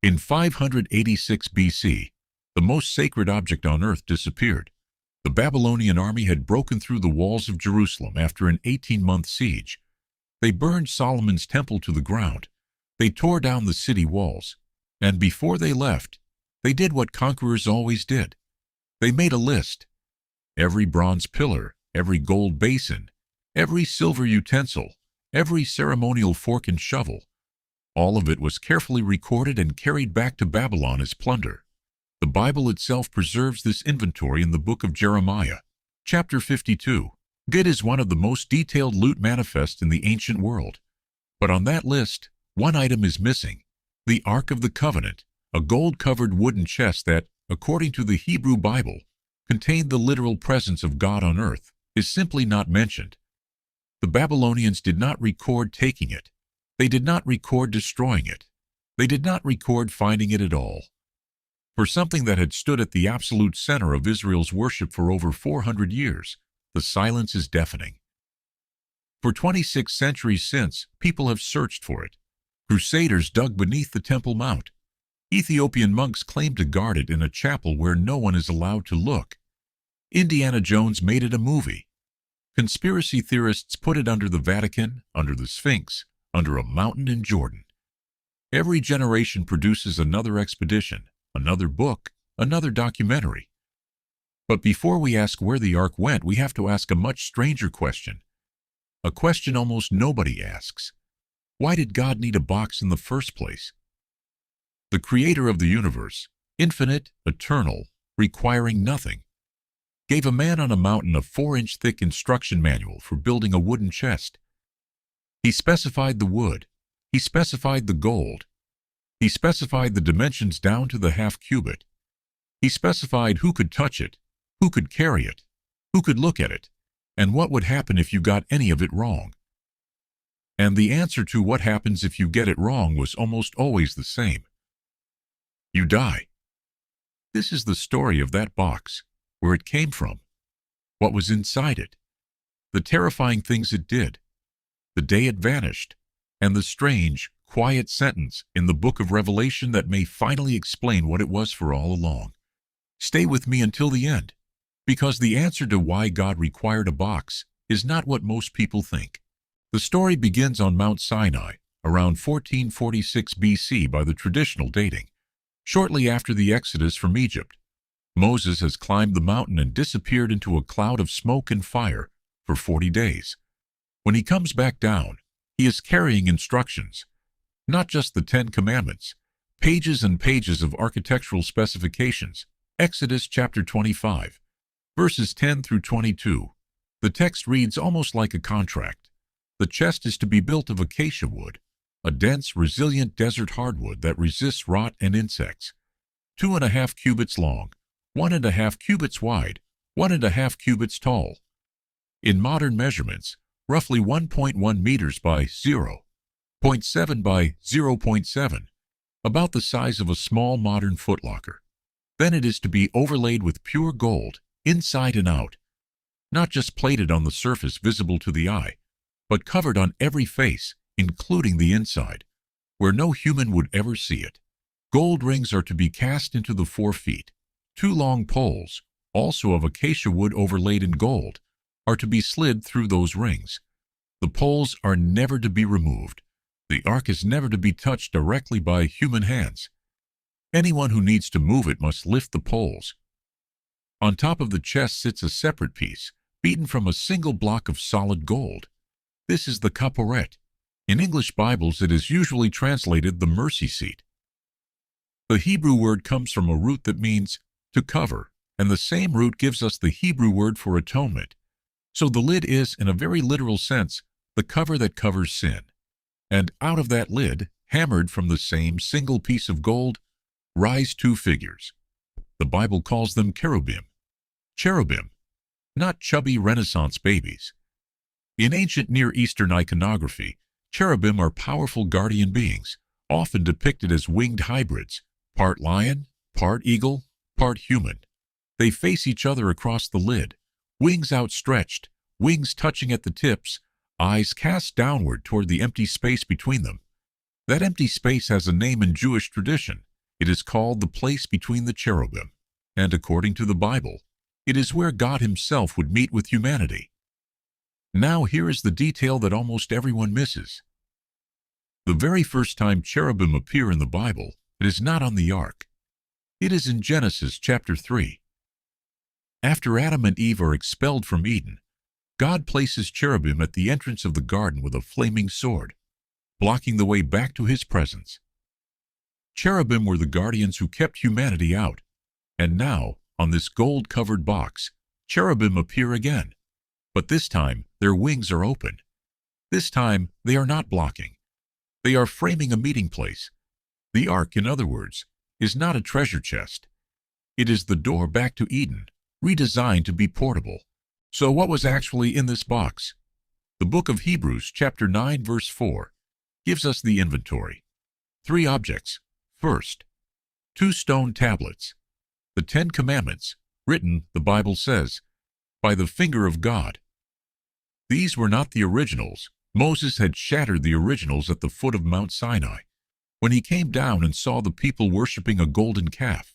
In 586 BC, the most sacred object on earth disappeared. The Babylonian army had broken through the walls of Jerusalem after an 18-month siege. They burned Solomon's temple to the ground. They tore down the city walls. And before they left, they did what conquerors always did. They made a list. Every bronze pillar, every gold basin, every silver utensil, every ceremonial fork and shovel, all of it was carefully recorded and carried back to Babylon as plunder. The Bible itself preserves this inventory in the book of Jeremiah, chapter 52. It is one of the most detailed loot manifests in the ancient world. But on that list, one item is missing: the Ark of the Covenant, a gold-covered wooden chest that, according to the Hebrew Bible, contained the literal presence of God on earth, is simply not mentioned. The Babylonians did not record taking it. They did not record destroying it. They did not record finding it at all. For something that had stood at the absolute center of Israel's worship for over 400 years, the silence is deafening. For 26 centuries since, people have searched for it. Crusaders dug beneath the Temple Mount. Ethiopian monks claimed to guard it in a chapel where no one is allowed to look. Indiana Jones made it a movie. Conspiracy theorists put it under the Vatican, under the Sphinx, under a mountain in Jordan. Every generation produces another expedition, another book, another documentary. But before we ask where the Ark went, we have to ask a much stranger question. A question almost nobody asks. Why did God need a box in the first place? The creator of the universe, infinite, eternal, requiring nothing, gave a man on a mountain a 4-inch thick instruction manual for building a wooden chest. He specified the wood. He specified the gold. He specified the dimensions down to the half cubit. He specified who could touch it, who could carry it, who could look at it, and what would happen if you got any of it wrong. And the answer to what happens if you get it wrong was almost always the same. You die. This is the story of that box, where it came from, what was inside it, the terrifying things it did, the day it vanished, and the strange, quiet sentence in the book of Revelation that may finally explain what it was for all along. Stay with me until the end, because the answer to why God required a box is not what most people think. The story begins on Mount Sinai, around 1446 BC by the traditional dating, shortly after the Exodus from Egypt. Moses has climbed the mountain and disappeared into a cloud of smoke and fire for 40 days. When he comes back down, he is carrying instructions, not just the 10 Commandments, pages and pages of architectural specifications. Exodus chapter 25, verses 10 through 22. The text reads almost like a contract. The chest is to be built of acacia wood, a dense, resilient desert hardwood that resists rot and insects. 2.5 cubits long, 1.5 cubits wide, 1.5 cubits tall. In modern measurements, roughly 1.1 meters by 0.7 by 0.7, about the size of a small modern footlocker. Then it is to be overlaid with pure gold, inside and out, not just plated on the surface visible to the eye, but covered on every face, including the inside, where no human would ever see it. Gold rings are to be cast into the 4 feet. 2 long poles, also of acacia wood overlaid in gold, are to be slid through those rings. The poles are never to be removed. The ark is never to be touched directly by human hands. Anyone who needs to move it must lift the poles. On top of the chest sits a separate piece, beaten from a single block of solid gold. This is the kaporet. In English Bibles it is usually translated the mercy seat. The Hebrew word comes from a root that means to cover, and the same root gives us the Hebrew word for atonement. So the lid is, in a very literal sense, the cover that covers sin. And out of that lid, hammered from the same single piece of gold, rise 2 figures. The Bible calls them cherubim. Cherubim, not chubby Renaissance babies. In ancient Near Eastern iconography, cherubim are powerful guardian beings, often depicted as winged hybrids, part lion, part eagle, part human. They face each other across the lid, wings outstretched, wings touching at the tips, eyes cast downward toward the empty space between them. That empty space has a name in Jewish tradition, It is called the place between the cherubim, and according to the Bible, it is where God himself would meet with humanity. Now here is the detail that almost everyone misses. The very first time cherubim appear in the Bible, it is not on the ark. It is in Genesis chapter 3. After Adam and Eve are expelled from Eden, God places cherubim at the entrance of the garden with a flaming sword, blocking the way back to his presence. Cherubim were the guardians who kept humanity out, and now, on this gold-covered box, cherubim appear again. But this time, their wings are open. This time, they are not blocking. They are framing a meeting place. The ark, in other words, is not a treasure chest. It is the door back to Eden, redesigned to be portable. So what was actually in this box? The book of Hebrews, chapter 9, verse 4, gives us the inventory. 3 objects. First, 2 stone tablets. The 10 Commandments, written, the Bible says, by the finger of God. These were not the originals. Moses had shattered the originals at the foot of Mount Sinai, when he came down and saw the people worshiping a golden calf.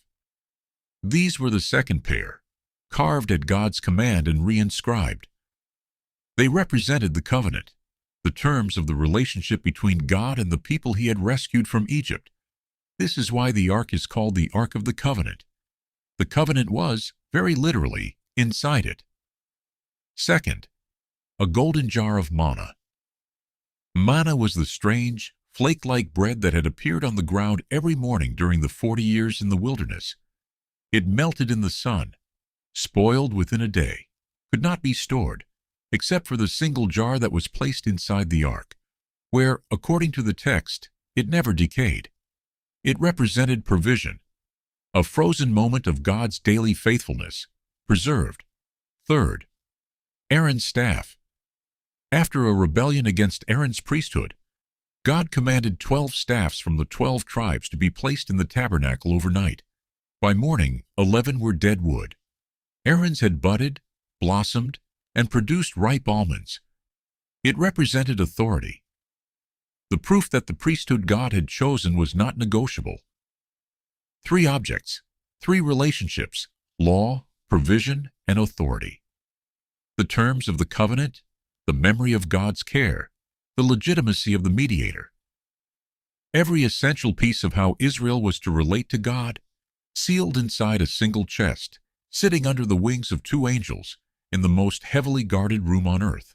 These were the second pair, carved at God's command and reinscribed. They represented the covenant, the terms of the relationship between God and the people he had rescued from Egypt. This is why the ark is called the Ark of the Covenant. The covenant was, very literally, inside it. Second, a golden jar of manna. Manna was the strange, flake-like bread that had appeared on the ground every morning during the 40 years in the wilderness. It melted in the sun, spoiled within a day, could not be stored, except for the single jar that was placed inside the ark, where, according to the text, it never decayed. It represented provision, a frozen moment of God's daily faithfulness, preserved. Third, Aaron's staff. After a rebellion against Aaron's priesthood, God commanded 12 staffs from the 12 tribes to be placed in the tabernacle overnight. By morning, 11 were dead wood. Aaron's had budded, blossomed, and produced ripe almonds. It represented authority, the proof that the priesthood God had chosen was not negotiable. 3 objects, 3 relationships: law, provision, and authority. The terms of the covenant, the memory of God's care, the legitimacy of the mediator. Every essential piece of how Israel was to relate to God, sealed inside a single chest, sitting under the wings of 2 angels in the most heavily guarded room on earth.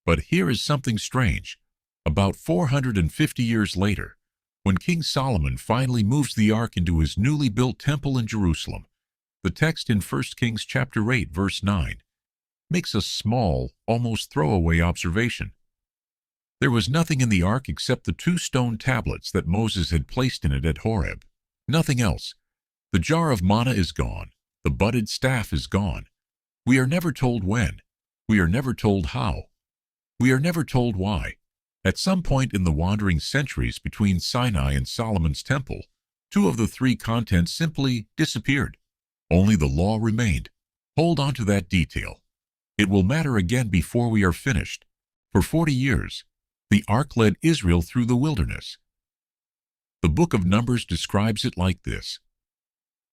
But here is something strange. About 450 years later, when King Solomon finally moves the ark into his newly built temple in Jerusalem, the text in 1 Kings chapter 8, verse 9, makes a small, almost throwaway observation. There was nothing in the ark except the 2 stone tablets that Moses had placed in it at Horeb. Nothing else. The jar of manna is gone. The budded staff is gone. We are never told when. We are never told how. We are never told why. At some point in the wandering centuries between Sinai and Solomon's temple, 2 of the 3 contents simply disappeared. Only the law remained. Hold on to that detail. It will matter again before we are finished. For 40 years, the ark led Israel through the wilderness. The book of Numbers describes it like this: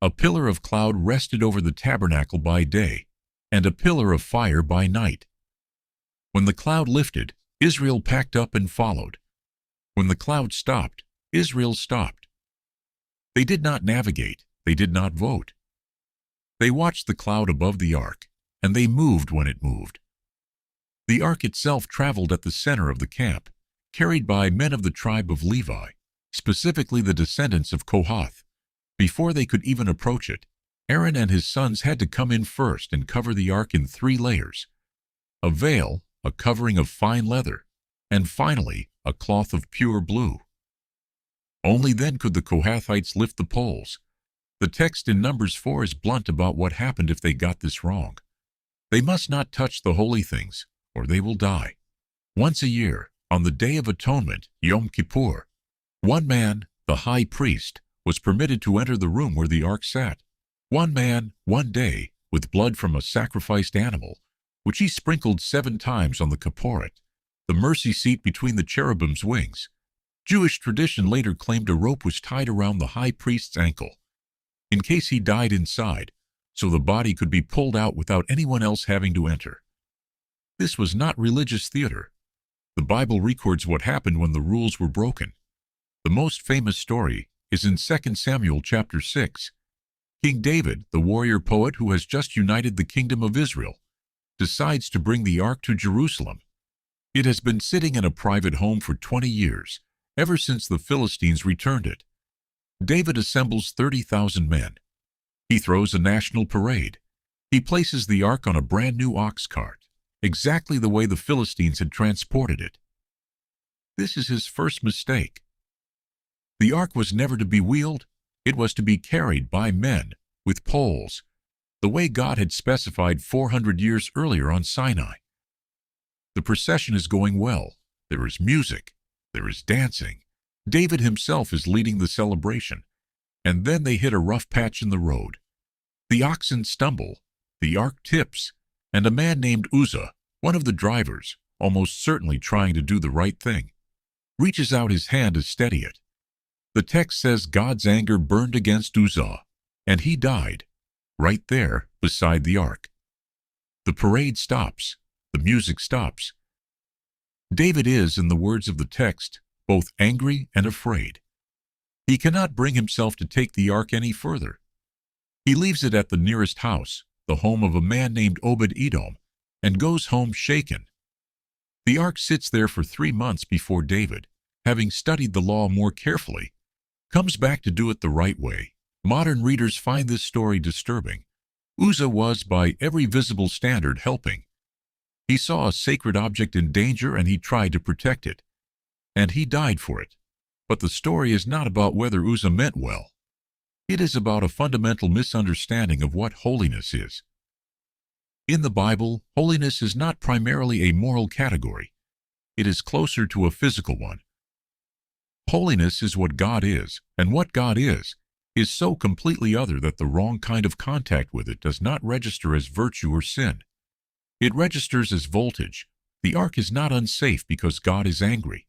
a pillar of cloud rested over the tabernacle by day, and a pillar of fire by night. When the cloud lifted, Israel packed up and followed. When the cloud stopped, Israel stopped. They did not navigate. They did not vote. They watched the cloud above the ark, and they moved when it moved. The ark itself traveled at the center of the camp, carried by men of the tribe of Levi, specifically the descendants of Kohath. Before they could even approach it, Aaron and his sons had to come in first and cover the ark in 3 layers: a veil, a covering of fine leather, and finally a cloth of pure blue. Only then could the Kohathites lift the poles. The text in Numbers 4 is blunt about what happened if they got this wrong. They must not touch the holy things, or they will die. Once a year, on the Day of Atonement, Yom Kippur, 1 man, the high priest, was permitted to enter the room where the ark sat. 1 man, 1 day, with blood from a sacrificed animal, which he sprinkled 7 times on the Kipporet, the mercy seat between the cherubim's wings. Jewish tradition later claimed a rope was tied around the high priest's ankle, in case he died inside, so the body could be pulled out without anyone else having to enter. This was not religious theater. The Bible records what happened when the rules were broken. The most famous story is in 2 Samuel chapter 6. King David, the warrior poet who has just united the kingdom of Israel, decides to bring the ark to Jerusalem. It has been sitting in a private home for 20 years, ever since the Philistines returned it. David assembles 30,000 men. He throws a national parade. He places the ark on a brand new ox cart, exactly the way the Philistines had transported it. This is his first mistake. The ark was never to be wheeled. It was to be carried by men with poles, the way God had specified 400 years earlier on Sinai. The procession is going well. There is music. There is dancing. David himself is leading the celebration. And then they hit a rough patch in the road. The oxen stumble, the ark tips, and a man named Uzzah, one of the drivers, almost certainly trying to do the right thing, reaches out his hand to steady it. The text says God's anger burned against Uzzah, and he died, right there beside the ark. The parade stops. The music stops. David is, in the words of the text, both angry and afraid. He cannot bring himself to take the ark any further. He leaves it at the nearest house, the home of a man named Obed-Edom, and goes home shaken. The ark sits there for 3 months before David, having studied the law more carefully, comes back to do it the right way. Modern readers find this story disturbing. Uzzah was, by every visible standard, helping. He saw a sacred object in danger and he tried to protect it. And he died for it. But the story is not about whether Uzzah meant well. It is about a fundamental misunderstanding of what holiness is. In the Bible, holiness is not primarily a moral category. It is closer to a physical one. Holiness is what God is, and what God is so completely other that the wrong kind of contact with it does not register as virtue or sin. It registers as voltage. The ark is not unsafe because God is angry.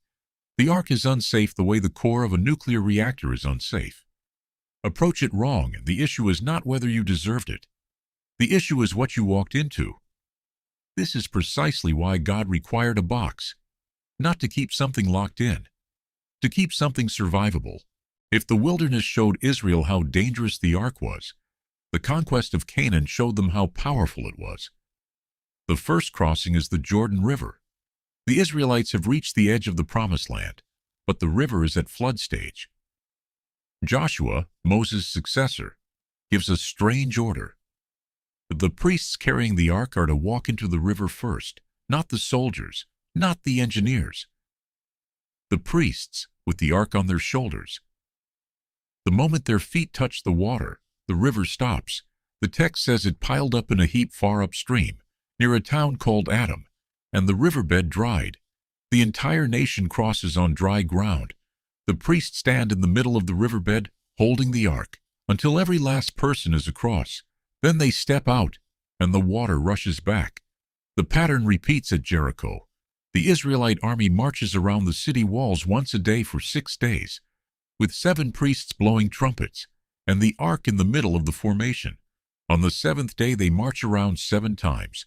The ark is unsafe the way the core of a nuclear reactor is unsafe. Approach it wrong, and the issue is not whether you deserved it. The issue is what you walked into. This is precisely why God required a box, not to keep something locked in, to keep something survivable. If the wilderness showed Israel how dangerous the ark was, the conquest of Canaan showed them how powerful it was. The first crossing is the Jordan River. The Israelites have reached the edge of the Promised Land, but the river is at flood stage. Joshua, Moses' successor, gives a strange order. The priests carrying the ark are to walk into the river first, not the soldiers, not the engineers. The priests, with the ark on their shoulders. The moment their feet touch the water, the river stops. The text says it piled up in a heap far upstream, near a town called Adam, and the riverbed dried. The entire nation crosses on dry ground. The priests stand in the middle of the riverbed, holding the ark, until every last person is across. Then they step out, and the water rushes back. The pattern repeats at Jericho. The Israelite army marches around the city walls once a day for 6 days, with 7 priests blowing trumpets, and the ark in the middle of the formation. On the 7th day they march around 7 times.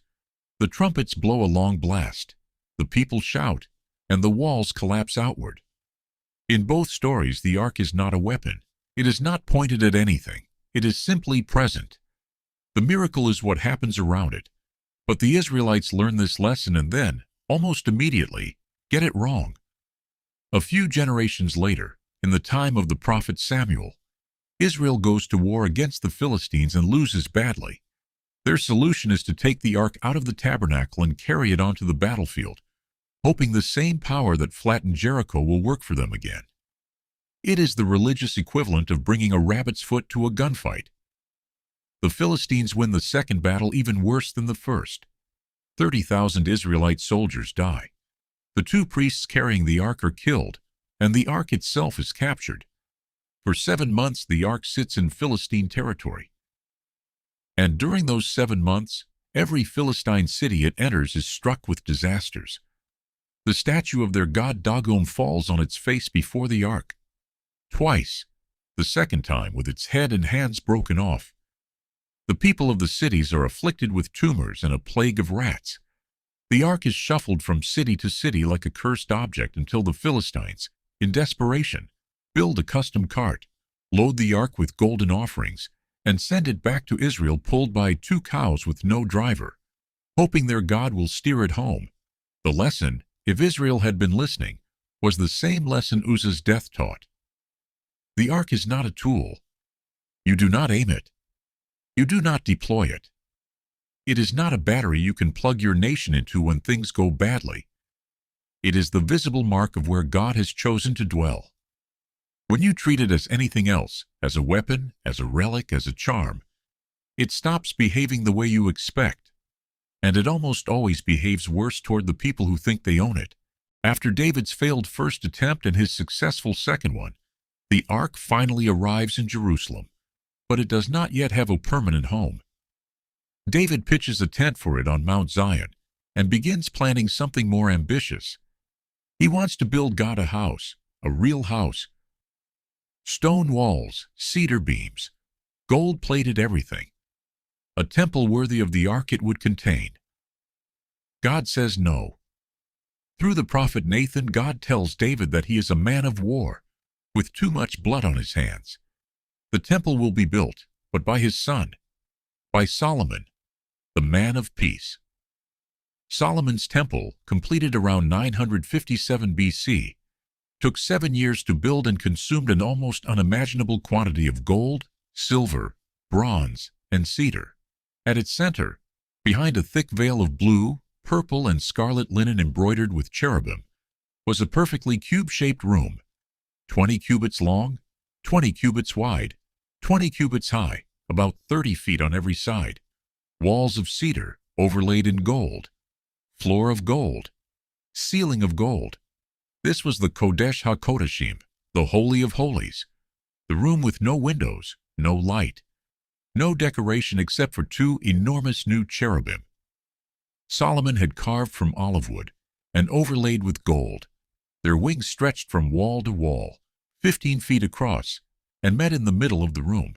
The trumpets blow a long blast. The people shout, and the walls collapse outward. In both stories, the ark is not a weapon. It is not pointed at anything. It is simply present. The miracle is what happens around it. But the Israelites learn this lesson and then, almost immediately, get it wrong. A few generations later, in the time of the prophet Samuel, Israel goes to war against the Philistines and loses badly. Their solution is to take the ark out of the tabernacle and carry it onto the battlefield, hoping the same power that flattened Jericho will work for them again. It is the religious equivalent of bringing a rabbit's foot to a gunfight. The Philistines win the second battle even worse than the first. 30,000 Israelite soldiers die. The 2 priests carrying the ark are killed, and the ark itself is captured. For 7 months the ark sits in Philistine territory. And during those 7 months, every Philistine city it enters is struck with disasters. The statue of their god Dagon falls on its face before the ark. Twice, the second time with its head and hands broken off. The people of the cities are afflicted with tumors and a plague of rats. The ark is shuffled from city to city like a cursed object until the Philistines, in desperation, build a custom cart, load the ark with golden offerings, and send it back to Israel pulled by 2 cows with no driver, hoping their God will steer it home. The lesson, if Israel had been listening, was the same lesson Uzzah's death taught. The ark is not a tool. You do not aim it. You do not deploy it. It is not a battery you can plug your nation into when things go badly. It is the visible mark of where God has chosen to dwell. When you treat it as anything else, as a weapon, as a relic, as a charm, it stops behaving the way you expect, and it almost always behaves worse toward the people who think they own it. After David's failed first attempt and his successful second one, the ark finally arrives in Jerusalem, but it does not yet have a permanent home. David pitches a tent for it on Mount Zion and begins planning something more ambitious. He wants to build God a house, a real house. Stone walls, cedar beams, gold-plated everything. A temple worthy of the ark it would contain. God says no. Through the prophet Nathan, God tells David that he is a man of war, with too much blood on his hands. The temple will be built, but by his son, by Solomon, the man of peace. Solomon's temple, completed around 957 BC, took 7 years to build and consumed an almost unimaginable quantity of gold, silver, bronze, and cedar. At its center, behind a thick veil of blue, purple, and scarlet linen embroidered with cherubim, was a perfectly cube-shaped room, 20 cubits long, 20 cubits wide, 20 cubits high, about 30 feet on every side, walls of cedar overlaid in gold, floor of gold, ceiling of gold. This was the Kodesh HaKodashim, the Holy of Holies, the room with no windows, no light, no decoration except for 2 enormous new cherubim. Solomon had carved from olive wood and overlaid with gold. Their wings stretched from wall to wall, 15 feet across, and met in the middle of the room.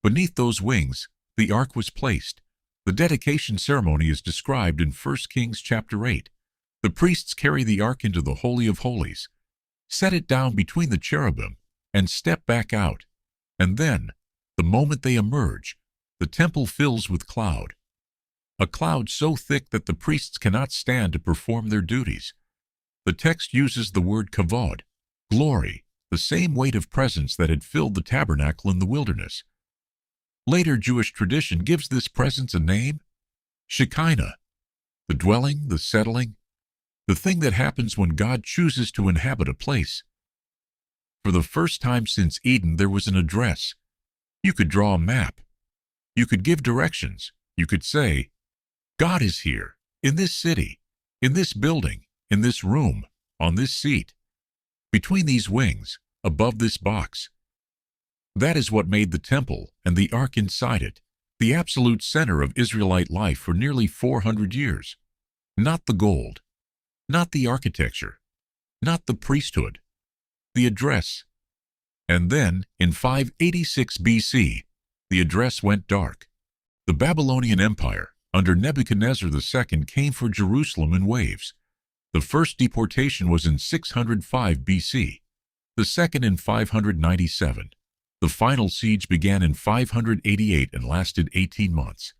Beneath those wings, the ark was placed. The dedication ceremony is described in 1 Kings chapter 8. The priests carry the ark into the Holy of Holies, set it down between the cherubim, and step back out. And then, the moment they emerge, the temple fills with cloud. A cloud so thick that the priests cannot stand to perform their duties. The text uses the word kavod, glory, the same weight of presence that had filled the tabernacle in the wilderness. Later Jewish tradition gives this presence a name, Shekinah, the dwelling, the settling, the thing that happens when God chooses to inhabit a place. For the first time since Eden, there was an address. You could draw a map. You could give directions. You could say, God is here, in this city, in this building, in this room, on this seat, between these wings, above this box. That is what made the temple and the ark inside it the absolute center of Israelite life for nearly 400 years. Not the gold, not the architecture, not the priesthood, the address. And then, in 586 BC, the address went dark. The Babylonian Empire, under Nebuchadnezzar II, came for Jerusalem in waves. The first deportation was in 605 BC, the second in 597. The final siege began in 588 and lasted 18 months.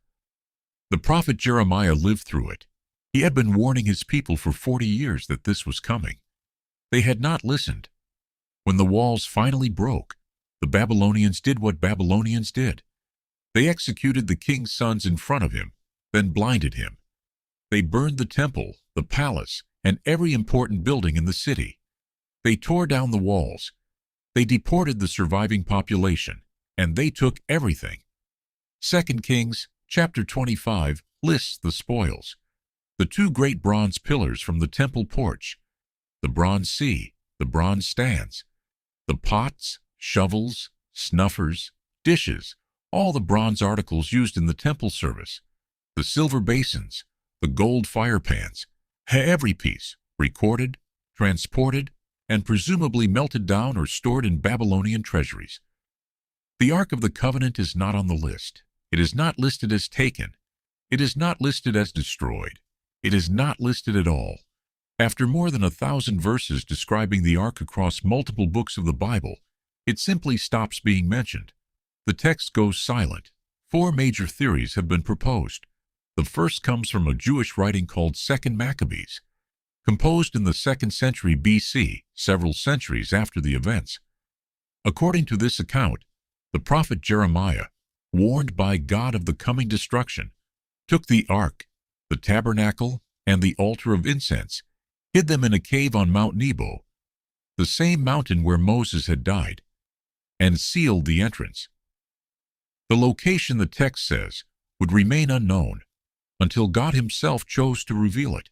The prophet Jeremiah lived through it. He had been warning his people for 40 years that this was coming. They had not listened. When the walls finally broke, the Babylonians did what Babylonians did. They executed the king's sons in front of him, then blinded him. They burned the temple, the palace, and every important building in the city. They tore down the walls. They deported the surviving population, and they took everything. 2 Kings chapter 25 lists the spoils. The 2 great bronze pillars from the temple porch, the bronze sea, the bronze stands, the pots, shovels, snuffers, dishes, all the bronze articles used in the temple service, the silver basins, the gold fire pans, every piece, recorded, transported, and presumably melted down or stored in Babylonian treasuries. The Ark of the Covenant is not on the list. It is not listed as taken. It is not listed as destroyed. It is not listed at all. After more than 1,000 verses describing the Ark across multiple books of the Bible, it simply stops being mentioned. The text goes silent. 4 major theories have been proposed. The first comes from a Jewish writing called 2nd Maccabees, composed in the 2nd century BC, several centuries after the events. According to this account, the prophet Jeremiah, warned by God of the coming destruction, took the ark, the tabernacle, and the altar of incense, hid them in a cave on Mount Nebo, the same mountain where Moses had died, and sealed the entrance. The location, the text says, would remain unknown until God himself chose to reveal it.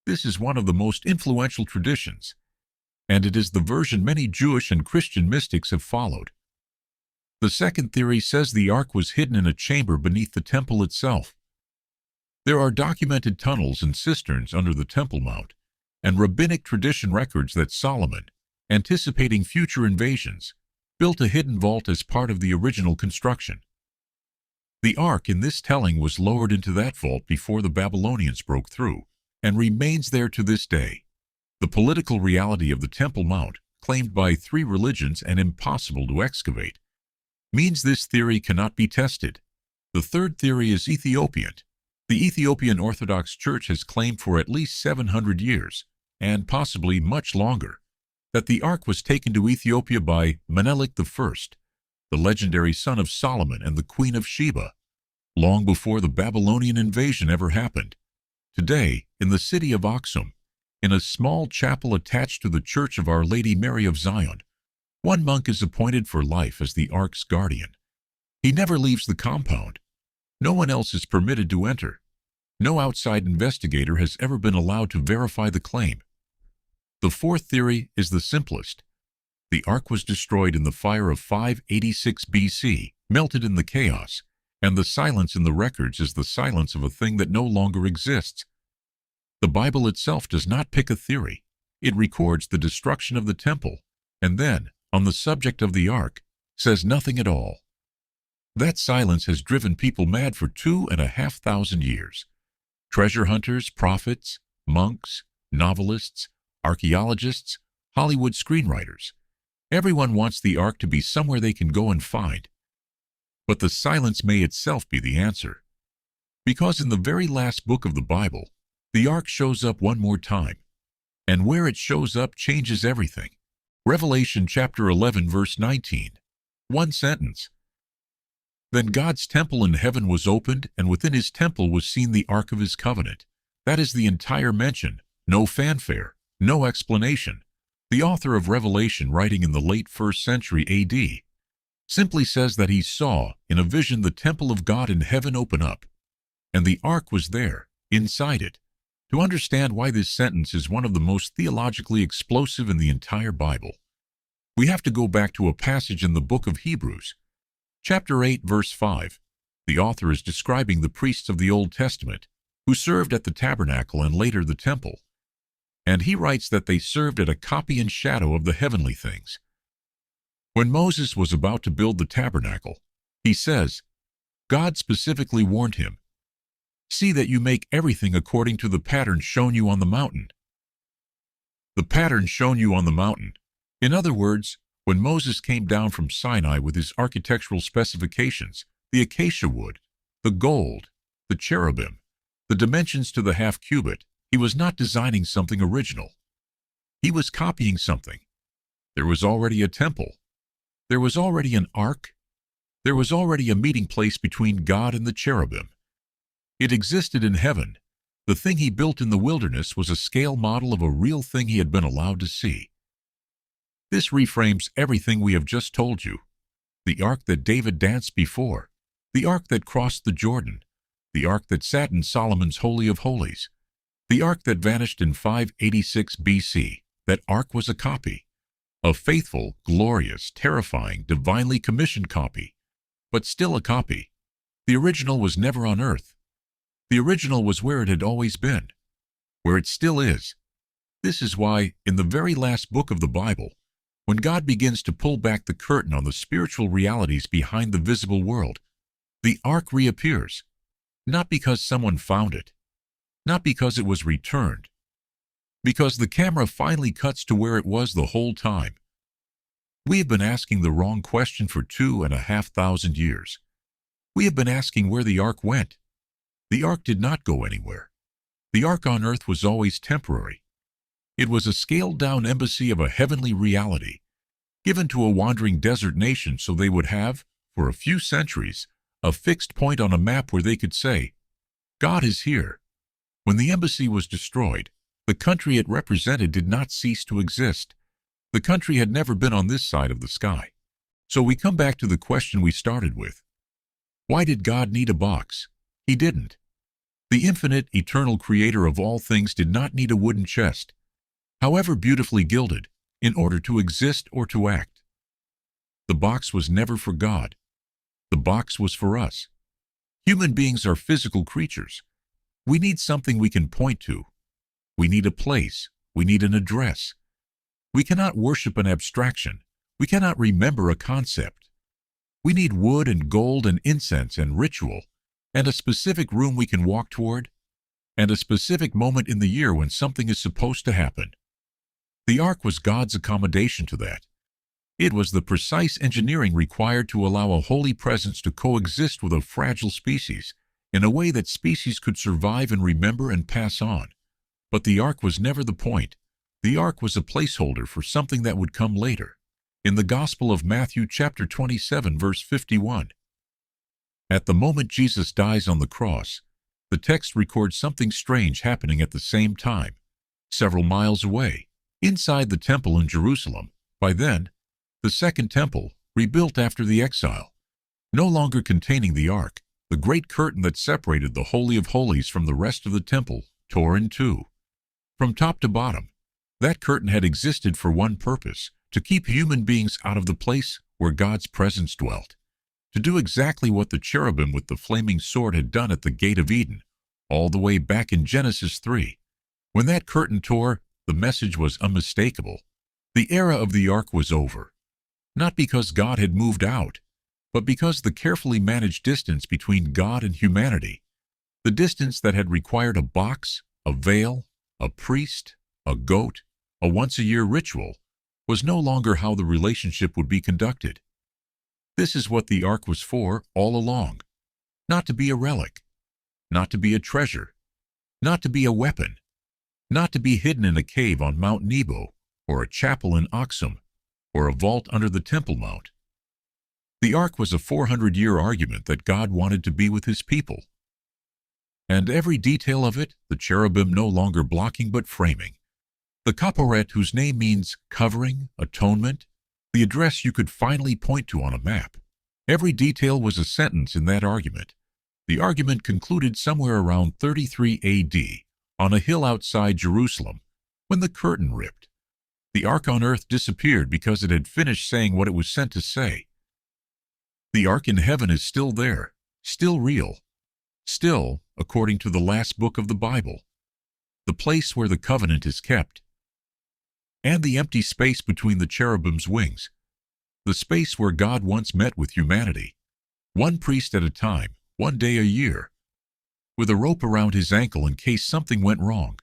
This is one of the most influential traditions, and it is the version many Jewish and Christian mystics have followed. The second theory says the ark was hidden in a chamber beneath the temple itself. There are documented tunnels and cisterns under the Temple Mount, and rabbinic tradition records that Solomon, anticipating future invasions, built a hidden vault as part of the original construction. The ark in this telling was lowered into that vault before the Babylonians broke through, and remains there to this day. The political reality of the Temple Mount, claimed by 3 religions and impossible to excavate, means this theory cannot be tested. The third theory is Ethiopian. The Ethiopian Orthodox Church has claimed for at least 700 years, and possibly much longer, that the ark was taken to Ethiopia by Menelik I, the legendary son of Solomon and the Queen of Sheba, long before the Babylonian invasion ever happened. Today, in the city of Aksum, in a small chapel attached to the Church of Our Lady Mary of Zion, one monk is appointed for life as the ark's guardian. He never leaves the compound. No one else is permitted to enter. No outside investigator has ever been allowed to verify the claim. The fourth theory is the simplest. The ark was destroyed in the fire of 586 BC, melted in the chaos, and the silence in the records is the silence of a thing that no longer exists. The Bible itself does not pick a theory. It records the destruction of the temple, and then, on the subject of the ark, says nothing at all. That silence has driven people mad for 2,500 years. Treasure hunters, prophets, monks, novelists, archaeologists, Hollywood screenwriters. Everyone wants the ark to be somewhere they can go and find. But the silence may itself be the answer. Because in the very last book of the Bible, the ark shows up one more time, and where it shows up changes everything. Revelation chapter 11 verse 19. One sentence. Then God's temple in heaven was opened, and within his temple was seen the ark of his covenant. That is the entire mention. No fanfare, no explanation. The author of Revelation, writing in the late 1st century AD, simply says that he saw, in a vision, the temple of God in heaven open up, and the ark was there, inside it. To understand why this sentence is one of the most theologically explosive in the entire Bible, we have to go back to a passage in the book of Hebrews, chapter 8, verse 5. The author is describing the priests of the Old Testament, who served at the tabernacle and later the temple, and he writes that they served at a copy and shadow of the heavenly things. When Moses was about to build the tabernacle, he says, God specifically warned him, "See that you make everything according to the pattern shown you on the mountain." The pattern shown you on the mountain. In other words, when Moses came down from Sinai with his architectural specifications, the acacia wood, the gold, the cherubim, the dimensions to the half cubit, he was not designing something original. He was copying something. There was already a temple. There was already an ark. There was already a meeting place between God and the cherubim. It existed in heaven. The thing he built in the wilderness was a scale model of a real thing he had been allowed to see. This reframes everything we have just told you. The ark that David danced before, the ark that crossed the Jordan, the ark that sat in Solomon's Holy of Holies, the ark that vanished in 586 BC. That ark was a copy. A faithful, glorious, terrifying, divinely commissioned copy, but still a copy. The original was never on earth. The original was where it had always been, where it still is, This is why, in the very last book of the Bible, when God begins to pull back the curtain on the spiritual realities behind the visible world, the ark reappears, not because someone found it, not because it was returned, because the camera finally cuts to where it was the whole time. We have been asking the wrong question for 2,500 years. We have been asking where the ark went. The ark did not go anywhere. The ark on earth was always temporary. It was a scaled-down embassy of a heavenly reality, given to a wandering desert nation so they would have, for a few centuries, a fixed point on a map where they could say, God is here. When the embassy was destroyed, the country it represented did not cease to exist. The country had never been on this side of the sky. So we come back to the question we started with. Why did God need a box? He didn't. The infinite, eternal creator of all things did not need a wooden chest, however beautifully gilded, in order to exist or to act. The box was never for God. The box was for us. Human beings are physical creatures. We need something we can point to. We need a place. We need an address. We cannot worship an abstraction. We cannot remember a concept. We need wood and gold and incense and ritual, and a specific room we can walk toward, and a specific moment in the year when something is supposed to happen. The ark was God's accommodation to that. It was the precise engineering required to allow a holy presence to coexist with a fragile species in a way that species could survive and remember and pass on. But the ark was never the point. The ark was a placeholder for something that would come later. In the Gospel of Matthew chapter 27, verse 51. At the moment Jesus dies on the cross, the text records something strange happening at the same time, several miles away, inside the temple in Jerusalem. By then, the second temple, rebuilt after the exile, no longer containing the ark, the great curtain that separated the Holy of Holies from the rest of the temple, tore in two. From top to bottom, that curtain had existed for one purpose: to keep human beings out of the place where God's presence dwelt, to do exactly what the cherubim with the flaming sword had done at the gate of Eden, all the way back in Genesis 3. When that curtain tore, the message was unmistakable. The era of the ark was over, not because God had moved out, but because the carefully managed distance between God and humanity, the distance that had required a box, a veil, a priest, a goat, a once-a-year ritual, was no longer how the relationship would be conducted. This is what the ark was for all along: not to be a relic, not to be a treasure, not to be a weapon, not to be hidden in a cave on Mount Nebo, or a chapel in Aksum, or a vault under the Temple Mount. The ark was a 400-year argument that God wanted to be with his people. And every detail of it, the cherubim no longer blocking but framing, the kaporet whose name means covering, atonement, the address you could finally point to on a map. Every detail was a sentence in that argument. The argument concluded somewhere around 33 A.D., on a hill outside Jerusalem, when the curtain ripped. The ark on earth disappeared because it had finished saying what it was sent to say. The ark in heaven is still there, still real, still, according to the last book of the Bible, the place where the covenant is kept. And the empty space between the cherubim's wings, the space where God once met with humanity, one priest at a time, one day a year, with a rope around his ankle in case something went wrong.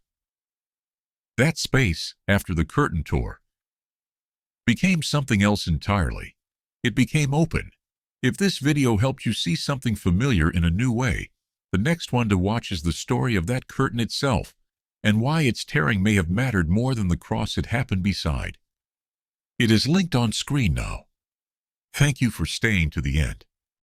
That space, after the curtain tore, became something else entirely. It became open. If this video helped you see something familiar in a new way, the next one to watch is the story of that curtain itself, and why its tearing may have mattered more than the cross it happened beside. It is linked on screen now. Thank you for staying to the end.